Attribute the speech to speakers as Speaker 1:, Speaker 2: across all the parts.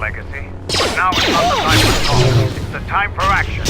Speaker 1: Legacy. But now it's not the time for talk. It's the time for action.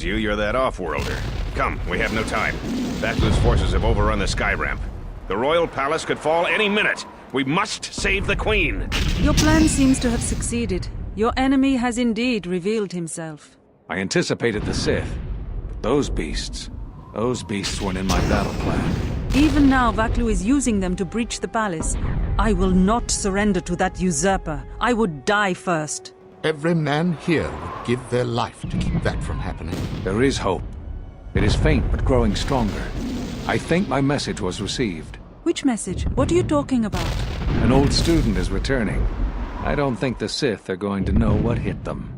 Speaker 2: You're that off-worlder. Come, we have no time. Battler's forces have overrun the sky ramp. The royal palace could fall any minute. We must save the queen.
Speaker 3: Your plan seems to have succeeded. Your enemy has indeed revealed himself.
Speaker 4: I anticipated the Sith, but those beasts weren't in my battle plan.
Speaker 3: Even now, Vaklu is using them to breach the palace. I will not surrender to that usurper. I would die first.
Speaker 5: Every man here would give their life to keep that from happening.
Speaker 4: There is hope. It is faint, but growing stronger. I think my message was received.
Speaker 3: Which message? What are you talking about?
Speaker 4: An old student is returning. I don't think the Sith are going to know what hit them.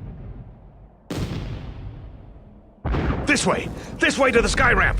Speaker 2: This way! This way to the sky ramp!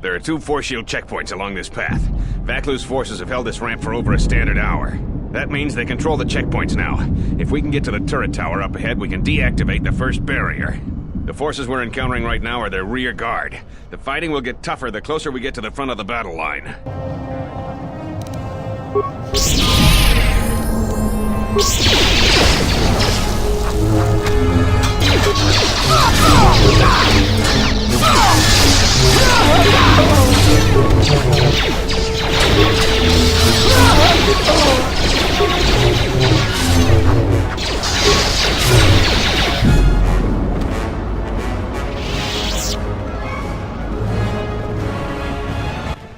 Speaker 2: There are 2 force shield checkpoints along this path. Vaklu's forces have held this ramp for over a standard hour. That means they control the checkpoints now. If we can get to the turret tower up ahead, we can deactivate the first barrier. The forces we're encountering right now are their rear guard. The fighting will get tougher the closer we get to the front of the battle line.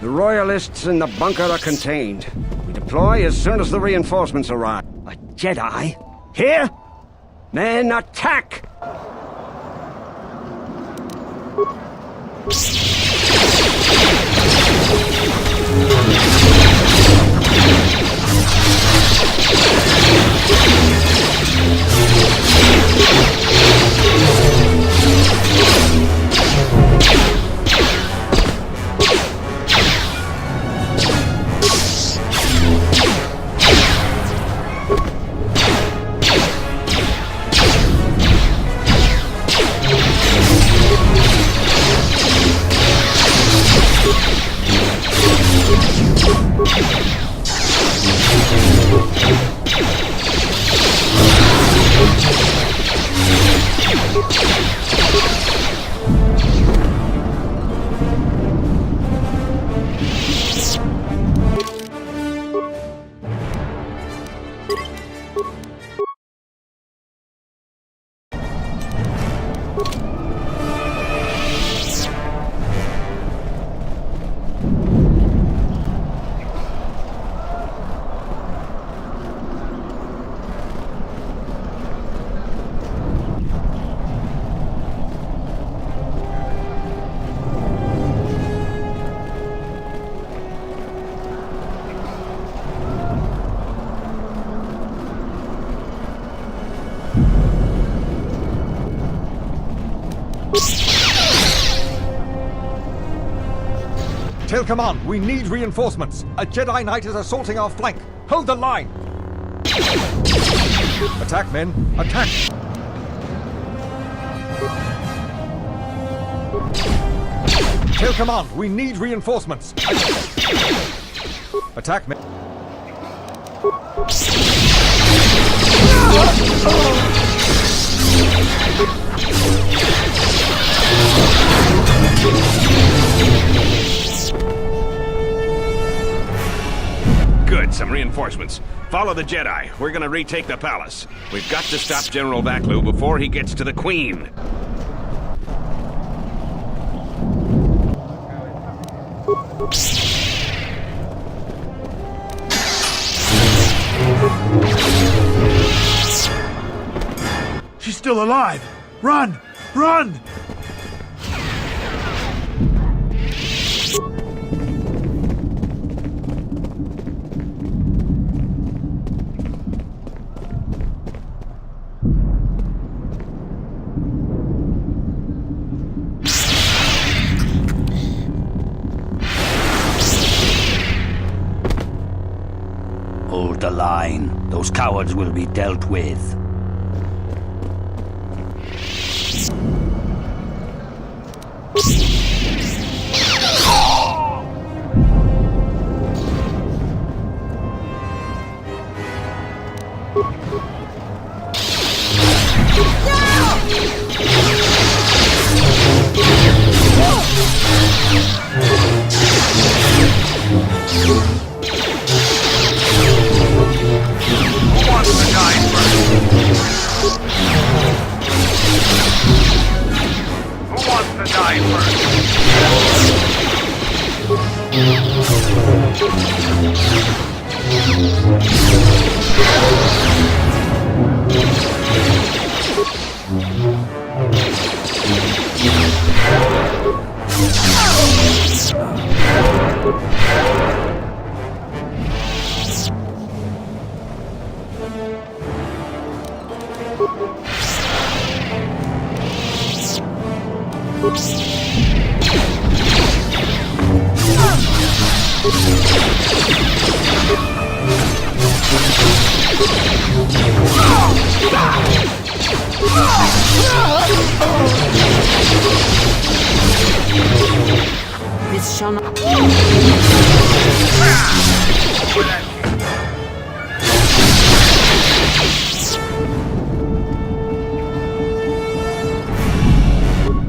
Speaker 6: The Royalists in the bunker are contained. We deploy as soon as the reinforcements arrive. A Jedi? Here? Men, attack!
Speaker 7: Tell command, we need reinforcements. A Jedi Knight is assaulting our flank. Hold the line. Attack, men. Attack. Tell command, we need reinforcements. Attack, men.
Speaker 2: Good, some reinforcements. Follow the Jedi. We're gonna retake the palace. We've got to stop General Vaklu before he gets to the Queen.
Speaker 8: She's still alive! Run! Run!
Speaker 9: Hold the line. Those cowards will be dealt with.
Speaker 3: This shall not...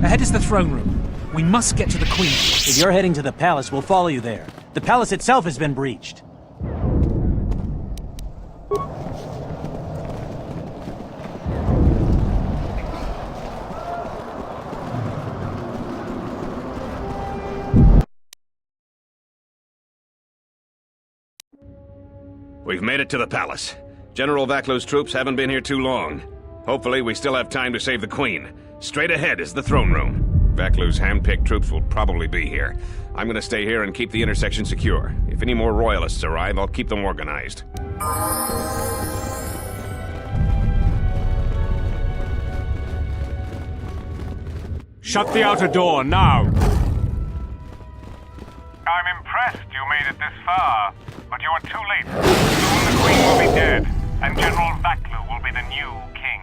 Speaker 10: Ahead is the throne room. We must get to the Queen.
Speaker 11: If you're heading to the palace, we'll follow you there. The palace itself has been breached.
Speaker 2: We've made it to the palace. General Vaklu's troops haven't been here too long. Hopefully we still have time to save the Queen. Straight ahead is the throne room. Vaklu's hand-picked troops will probably be here. I'm gonna stay here and keep the intersection secure. If any more royalists arrive, I'll keep them organized.
Speaker 8: Shut the outer door, now!
Speaker 1: I'm impressed you made it this far, but you're too late. Soon the Queen will be dead, and General Vaklu will be the new king.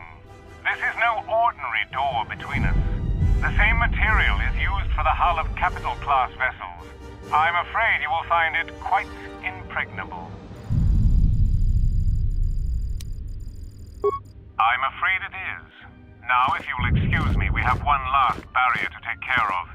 Speaker 1: This is no ordinary door between us. The same material is used for the hull of capital-class vessels. I'm afraid you will find it quite impregnable. I'm afraid it is. Now, if you'll excuse me, we have one last barrier to take care of.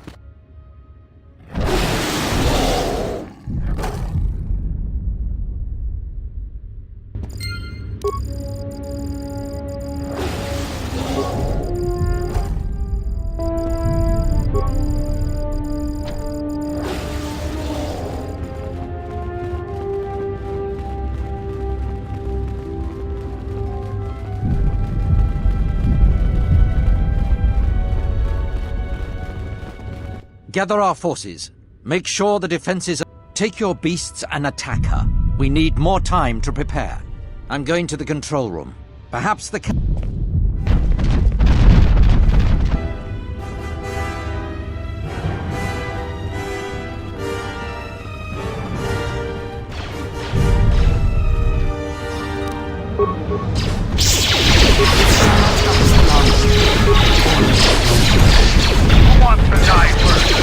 Speaker 12: Gather our forces. Make sure the defenses are... Take your beasts and attack her. We need more time to prepare. I'm going to the control room. Perhaps the...
Speaker 1: wants to die first?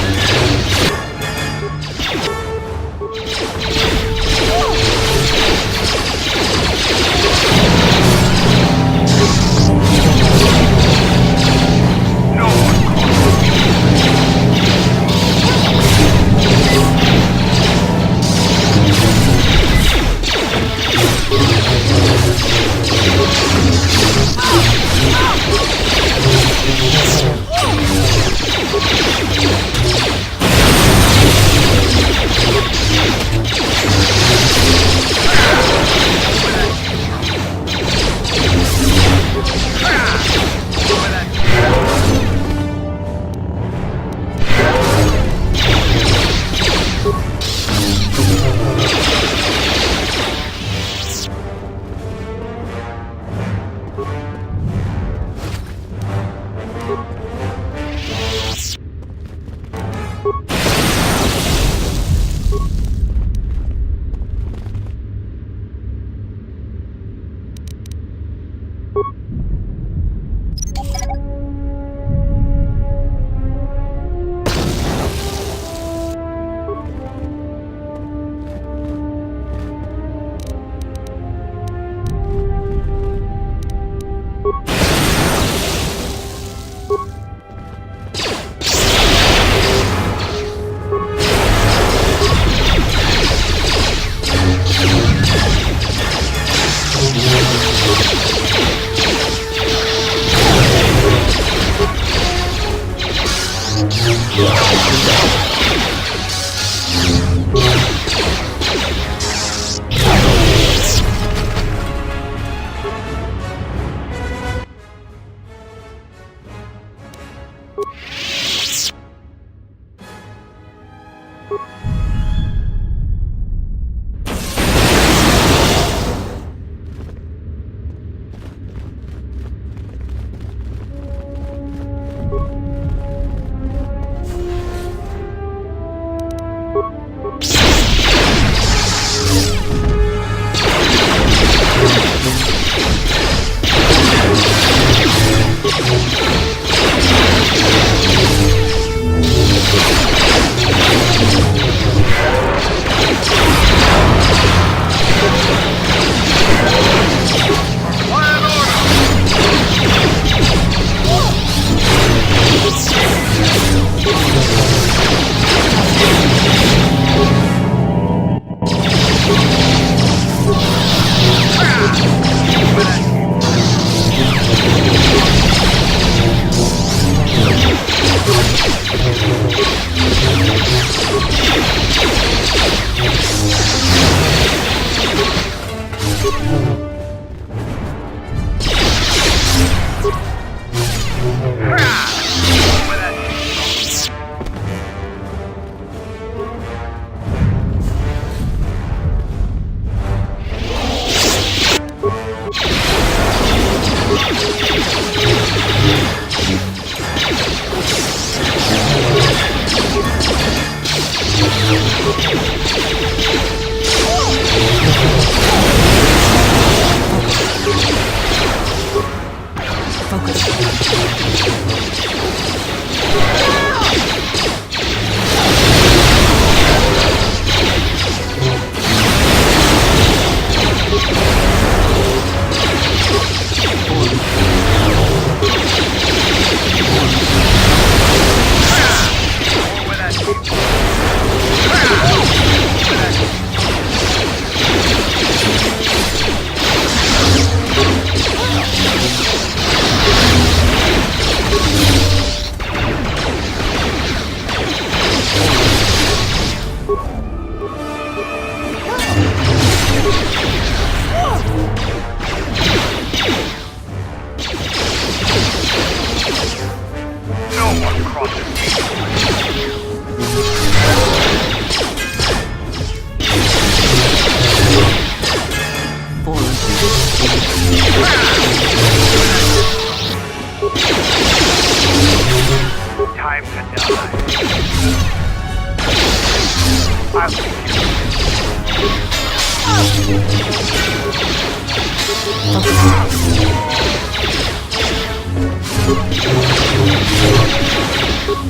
Speaker 1: No one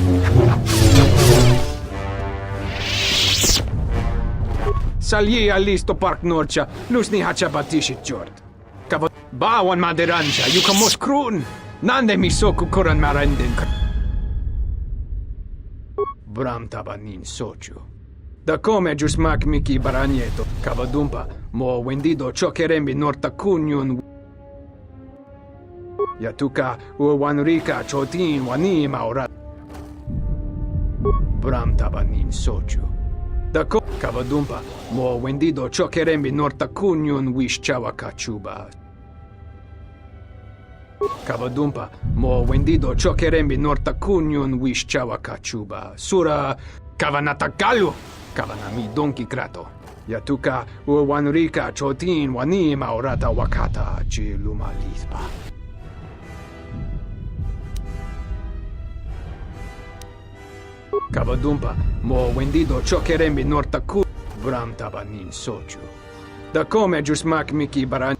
Speaker 1: Okay.
Speaker 13: Salji alisto park norcha, lusni hacha batishi chort. Kavo bawan maderancha, yukamos krun. Nande misoku koran marandin. Bram tabanin sochu. Da come giusmak miki baranieto, cavadumpa, mo wendido chokerembi norta kunyun. Yatuka wanrika chotin wani maura. Bram tabanin sochu. Da cavadumpa, mo wendido chokerembi norta kunyun wish chawa kachuba. Cavadumpa, mo wendido chokerembi norta kunyun wish chawa kachuba. Sura kavanatakalu. Kavanami donki krato. Yatuka wanrika chotin wani maurata wakata chilumalispa. Cavadumpa, mo wendido chokerembi nortaku. Bram tabanin sochu. Da come giusmak miki baran.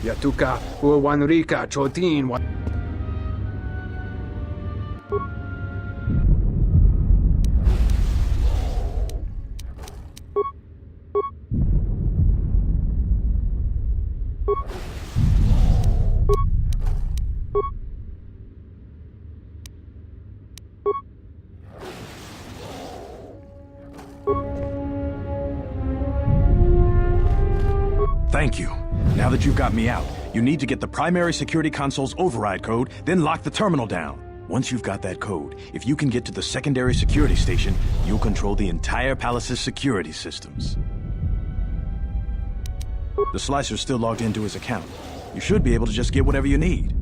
Speaker 13: Yatuka wanrika chotin wani.
Speaker 14: Thank you. Now that you've got me out, you need to get the primary security console's override code, then lock the terminal down. Once you've got that code, if you can get to the secondary security station, you'll control the entire palace's security systems. The Slicer's still logged into his account. You should be able to just get whatever you need.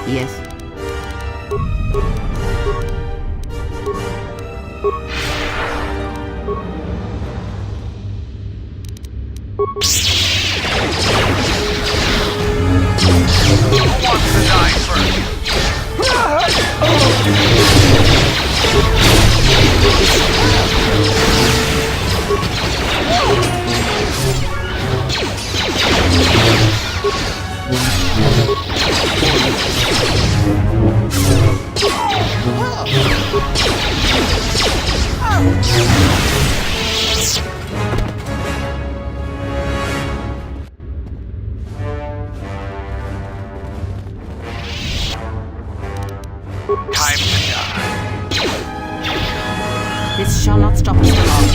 Speaker 15: Yes.
Speaker 1: Who wants to die first? Time to die.
Speaker 15: This shall not stop us for long.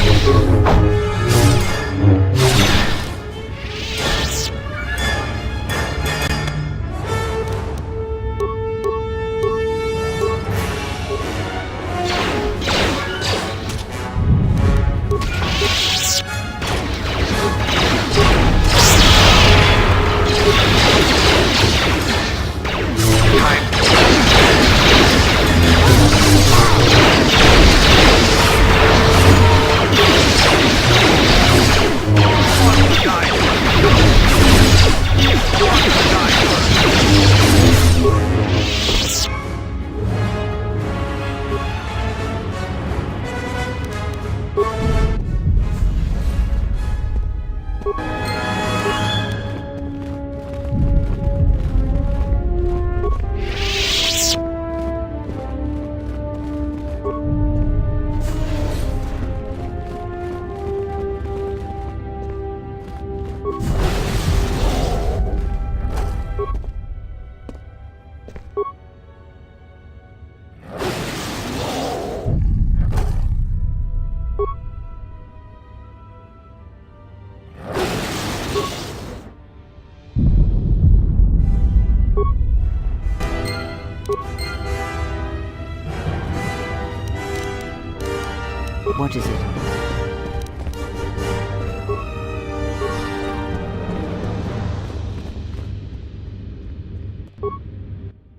Speaker 15: What is it?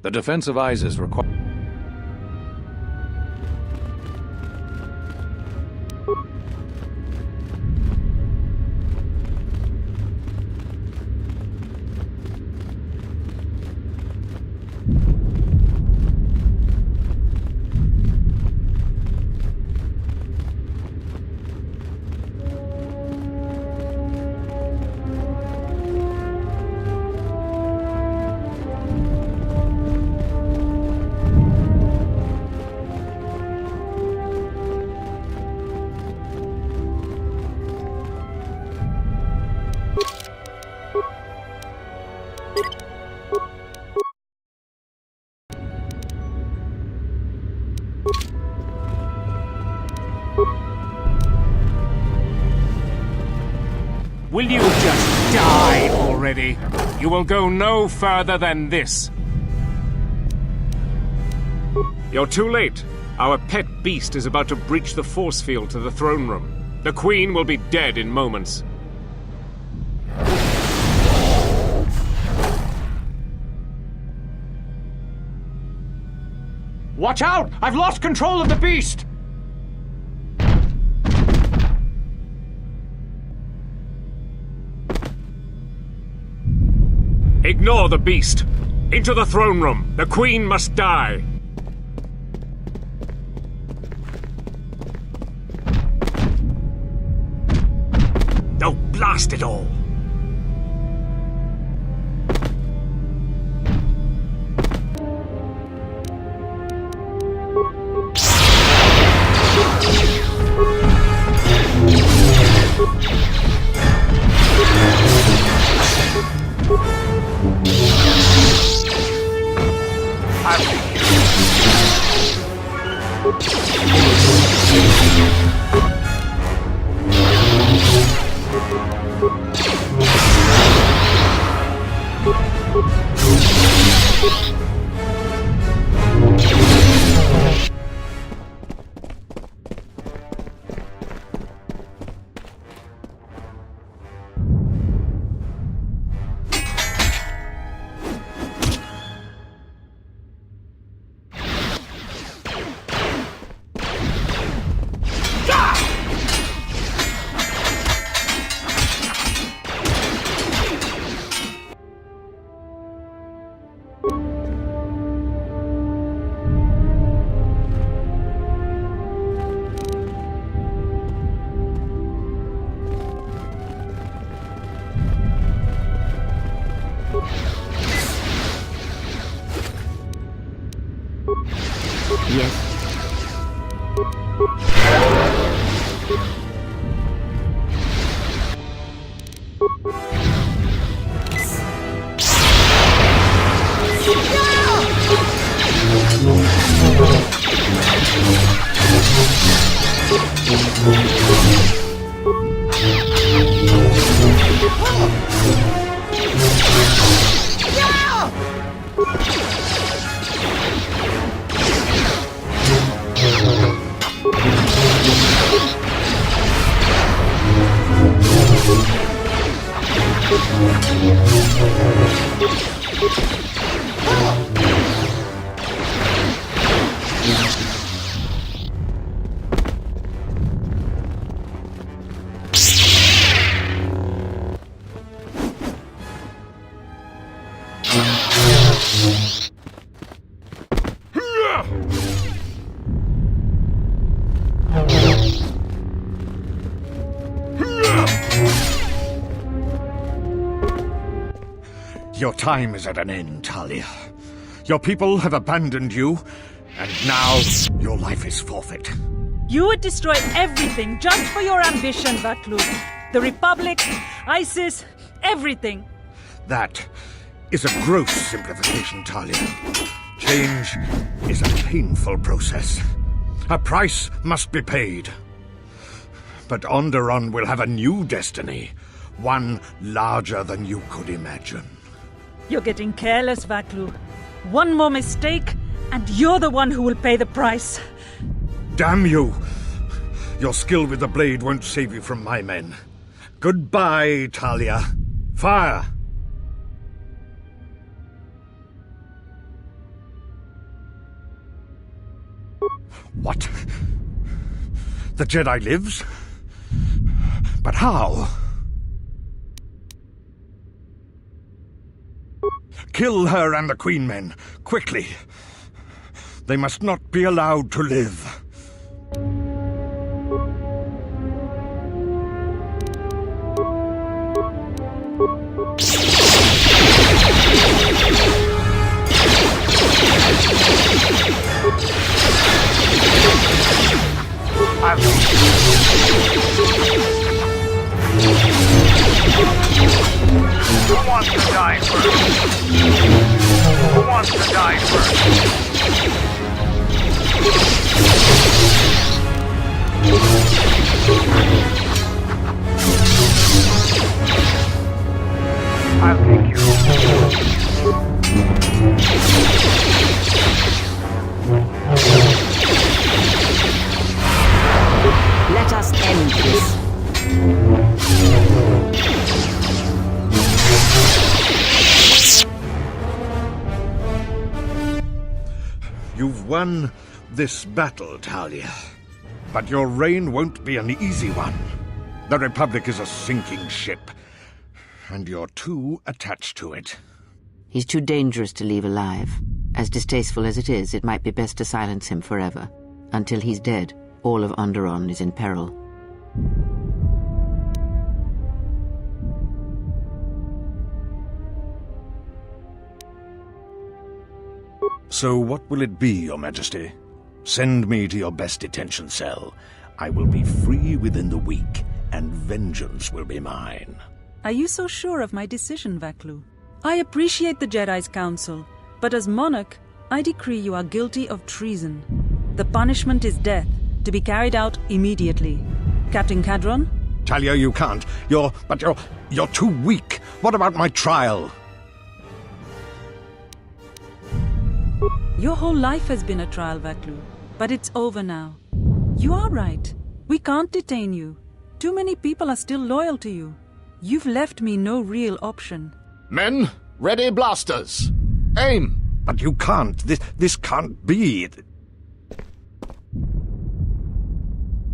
Speaker 4: The defense of Isis requires...
Speaker 8: Will you just die already? You will go no further than this. You're too late. Our pet beast is about to breach the force field to the throne room. The Queen will be dead in moments.
Speaker 13: Watch out! I've lost control of the beast!
Speaker 8: Ignore the beast. Into the throne room. The Queen must die. Oh, blast it all!
Speaker 5: Your time is at an end, Talia. Your people have abandoned you, and now your life is forfeit.
Speaker 3: You would destroy everything just for your ambition, Vaklu. The Republic, ISIS, everything.
Speaker 5: That is a gross simplification, Talia. Change is a painful process. A price must be paid. But Onderon will have a new destiny, one larger than you could imagine.
Speaker 3: You're getting careless, Vaklu. One more mistake, and you're the one who will pay the price.
Speaker 5: Damn you! Your skill with the blade won't save you from my men. Goodbye, Talia. Fire! What? The Jedi lives? But how? Kill her and the Queen men, quickly. They must not be allowed to live.
Speaker 1: Who wants to die first? Who wants to die first? I'll take you.
Speaker 15: Let us end this.
Speaker 5: You've won this battle, Talia. But your reign won't be an easy one. The Republic is a sinking ship, and you're too attached to it.
Speaker 15: He's too dangerous to leave alive. As distasteful as it is, it might be best to silence him forever. Until he's dead, all of Onderon is in peril.
Speaker 14: So what will it be, Your Majesty? Send me to your best detention cell. I will be free within the week, and vengeance will be mine.
Speaker 3: Are you so sure of my decision, Vaklu? I appreciate the Jedi's counsel, but as monarch, I decree you are guilty of treason. The punishment is death, to be carried out immediately. Captain Cadron?
Speaker 5: Talia, you can't. You're too weak. What about my trial?
Speaker 3: Your whole life has been a trial, Vaklu, but it's over now. You are right. We can't detain you. Too many people are still loyal to you. You've left me no real option.
Speaker 16: Men, ready blasters. Aim!
Speaker 5: But you can't. This can't be.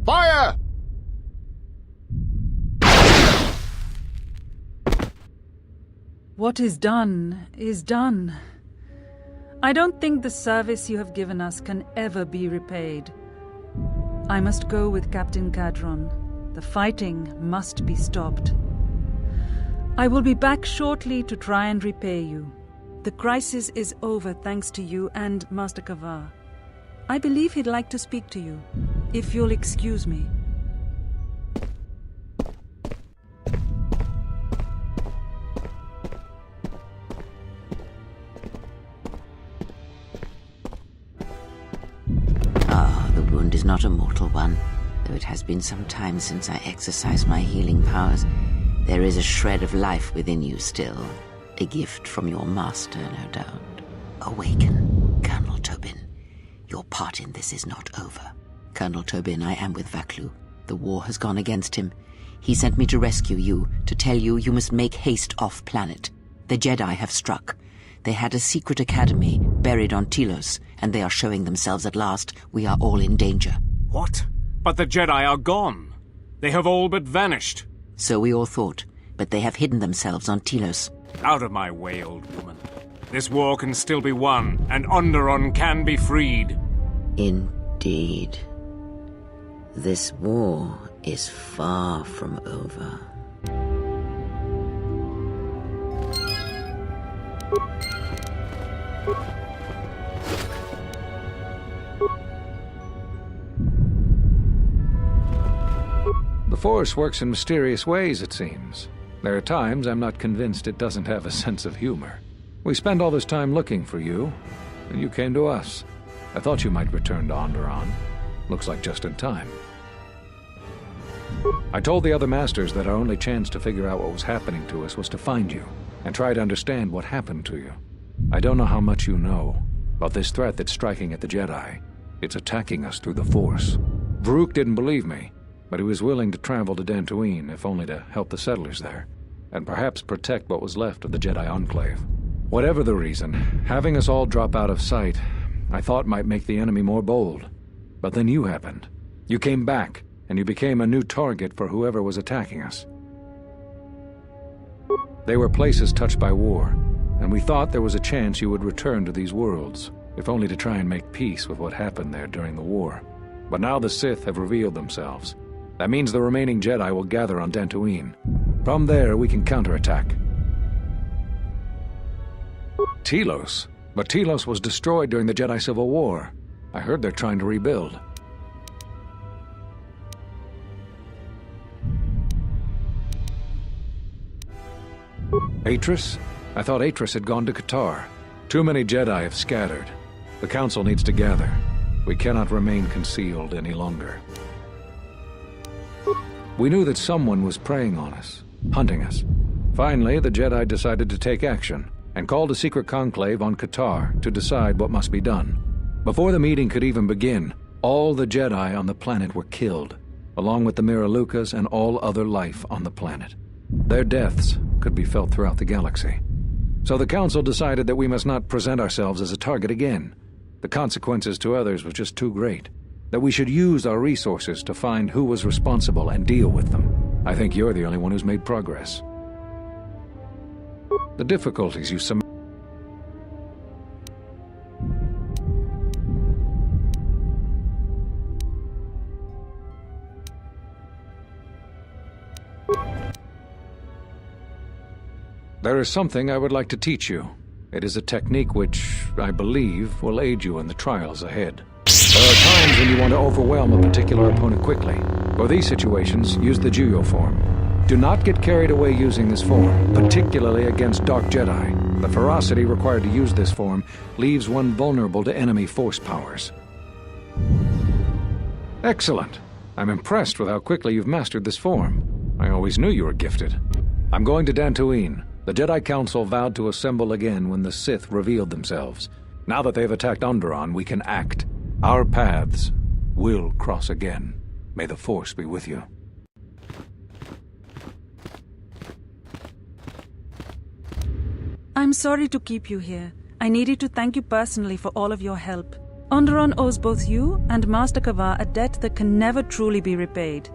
Speaker 16: Fire!
Speaker 3: What is done is done. I don't think the service you have given us can ever be repaid. I must go with Captain Cadron. The fighting must be stopped. I will be back shortly to try and repay you. The crisis is over thanks to you and Master Kavar. I believe he'd like to speak to you, if you'll excuse me.
Speaker 15: The wound is not a mortal one, though it has been some time since I exercised my healing powers. There is a shred of life within you still. A gift from your master, no doubt. Awaken, Colonel Tobin. Your part in this is not over. Colonel Tobin, I am with Vaklu. The war has gone against him. He sent me to rescue you, to tell you you must make haste off-planet. The Jedi have struck. They had a secret academy buried on Telos, and they are showing themselves at last. We are all in danger.
Speaker 8: What? But the Jedi are gone. They have all but vanished.
Speaker 15: So we all thought, but they have hidden themselves on Telos.
Speaker 8: Out of my way, old woman. This war can still be won, and Onderon can be freed.
Speaker 15: Indeed. This war is far from over.
Speaker 4: The Force works in mysterious ways, it seems. There are times I'm not convinced it doesn't have a sense of humor. We spend all this time looking for you, and you came to us. I thought you might return to Onderon. Looks like just in time. I told the other masters that our only chance to figure out what was happening to us was to find you, and try to understand what happened to you. I don't know how much you know about this threat that's striking at the Jedi. It's attacking us through the Force. Varuk didn't believe me, but he was willing to travel to Dantooine, if only to help the settlers there, and perhaps protect what was left of the Jedi Enclave. Whatever the reason, having us all drop out of sight, I thought might make the enemy more bold. But then you happened. You came back, and you became a new target for whoever was attacking us. They were places touched by war, and we thought there was a chance you would return to these worlds, if only to try and make peace with what happened there during the war. But now the Sith have revealed themselves. That means the remaining Jedi will gather on Dantooine. From there, we can counterattack. Telos? But Telos was destroyed during the Jedi Civil War. I heard they're trying to rebuild. Atris? I thought Atris had gone to Qatar. Too many Jedi have scattered. The Council needs to gather. We cannot remain concealed any longer. We knew that someone was preying on us, hunting us. Finally, the Jedi decided to take action, and called a secret conclave on Qatar to decide what must be done. Before the meeting could even begin, all the Jedi on the planet were killed, along with the Miralukas and all other life on the planet. Their deaths could be felt throughout the galaxy. So the Council decided that we must not present ourselves as a target again. The consequences to others were just too great. That we should use our resources to find who was responsible and deal with them. I think you're the only one who's made progress. The difficulties you There is something I would like to teach you. It is a technique which, I believe, will aid you in the trials ahead. There are times when you want to overwhelm a particular opponent quickly. For these situations, use the Juyo form. Do not get carried away using this form, particularly against Dark Jedi. The ferocity required to use this form leaves one vulnerable to enemy force powers. Excellent. I'm impressed with how quickly you've mastered this form. I always knew you were gifted. I'm going to Dantooine. The Jedi Council vowed to assemble again when the Sith revealed themselves. Now that they've attacked Onderon, we can act. Our paths will cross again. May the Force be with you.
Speaker 3: I'm sorry to keep you here. I needed to thank you personally for all of your help. Onderon owes both you and Master Kavar a debt that can never truly be repaid.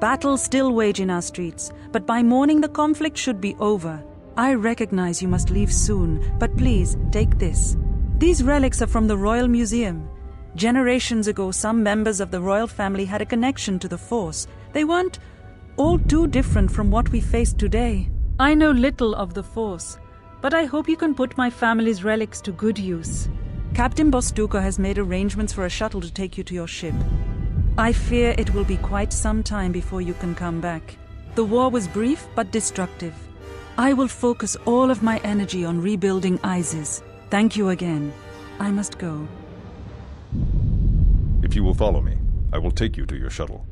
Speaker 3: Battles still wage in our streets, but by morning the conflict should be over. I recognize you must leave soon, but please, take this. These relics are from the Royal Museum. Generations ago, some members of the royal family had a connection to the Force. They weren't all too different from what we face today. I know little of the Force, but I hope you can put my family's relics to good use. Captain Bostuka has made arrangements for a shuttle to take you to your ship. I fear it will be quite some time before you can come back. The war was brief but destructive. I will focus all of my energy on rebuilding Isis. Thank you again. I must go.
Speaker 17: If you will follow me, I will take you to your shuttle.